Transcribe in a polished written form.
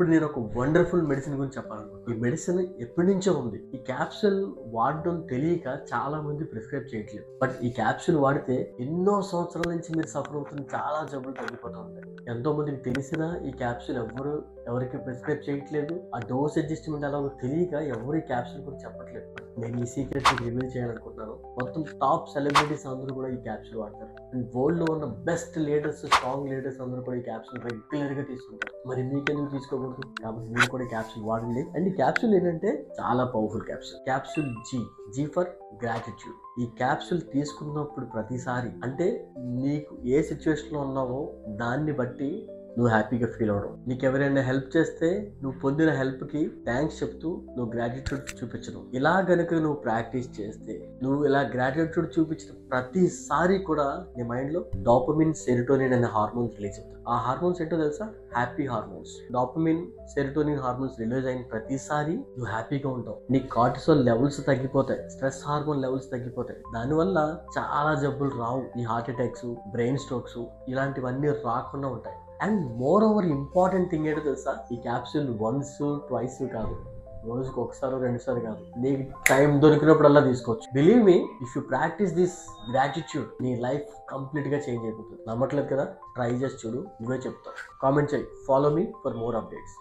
ఇప్పుడు నేను ఒక వండర్ఫుల్ మెడిసిన్ గురించి చెప్పాలనుకుంటున్నాను. ఈ మెడిసిన్ ఎప్పటి నుంచో ఉంది. ఈ క్యాప్సూల్ వాడడం తెలియక చాలా మంది ప్రిస్క్రైబ్ చేయట్లేదు. బట్ ఈ క్యాప్సూల్ వాడితే ఎన్నో సంవత్సరాల నుంచి మీరు సఫర్ అవుతున్న చాలా జబ్బులు తగ్గిపోతూ ఉంటాయి. ఎంతో మందికి తెలిసినా ఈ క్యాప్సూల్ ఎవరికి ప్రిస్క్రైబ్ చేయట్లేదు. ఆ డోస్ అడ్జస్ట్మెంట్ ఎలా తెలియక ఎవరు ఈ క్యాప్సూల్ గురించి చెప్పట్లేదు. నేను ఈ సీక్రెట్ రివీల్ చేయాలనుకుంటున్నాను. మొత్తం టాప్ సెలబ్రిటీస్ అందరూ కూడా ఈ క్యాప్సూల్ వాడతారు. అండ్ వరల్డ్ లో ఉన్న బెస్ట్ లీడర్స్, స్ట్రాంగ్ లీడర్స్ అందరూ కూడా ఈ క్యాప్సూల్ రెగ్యులర్ గా తీసుకుంటారు. మరి మీకెందుకు తీసుకోకూడదు? కాబట్టి మీరు కూడా క్యాప్సూల్ వాడండి. అండ్ ఈ క్యాప్సూల్ ఏంటంటే చాలా powerful capsule. Capsule G for gratitude. ఈ క్యాప్సూల్ తీసుకున్నప్పుడు ప్రతిసారి అంటే నీకు ఏ సిచ్యువేషన్ లో ఉన్నావో దాన్ని బట్టి నువ్వు హ్యాపీగా ఫీల్ అవడం, నీకు ఎవరైనా హెల్ప్ చేస్తే నువ్వు పొందిన హెల్ప్ కి థ్యాంక్స్ చెప్తూ నువ్వు గ్రాటిట్యూడ్ చూపించడం. ఇలా గనుక నువ్వు ప్రాక్టీస్ చేస్తే, నువ్వు ఇలా గ్రాటిట్యూడ్ చూపించిన ప్రతిసారి కూడా నీ మైండ్ లో డోపమిన్, సెరోటోనిన్ అనే హార్మోన్స్ రిలీజ్ అవుతాయి. ఆ హార్మోన్స్ ఏంటో తెలుసా? Happy hormones. Dopamine, serotonin hormones release అయిన ప్రతిసారి నువ్వు హ్యాపీగా ఉంటావు. నీ కార్టిసోల్ లెవెల్స్ తగ్గిపోతాయి, స్ట్రెస్ హార్మోన్ లెవెల్స్ తగ్గిపోతాయి. దానివల్ల చాలా జబ్బులు రావు. ఈ హార్ట్ అటాక్స్, బ్రెయిన్ స్ట్రోక్స్ ఇలాంటివన్నీ రాకుండా ఉంటాయి. And more over important thing ఏంటో తెలుసా? ఈ క్యాప్సూల్ వన్స్ ట్వైస్ కాదు, రోజుకి ఒకసారి 2 సార్లు కాదు, నీకు టైం దొరికినప్పుడల్లా తీసుకోవచ్చు. Believe me, if you practice this gratitude, నీ లైఫ్ కంప్లీట్ గా చేంజ్ అయిపోతుంది. నమ్మట్లేదు కదా? ట్రై చేసి చూడు, నువ్వే చెప్తావు. కామెంట్ చేయి. Follow me for more updates.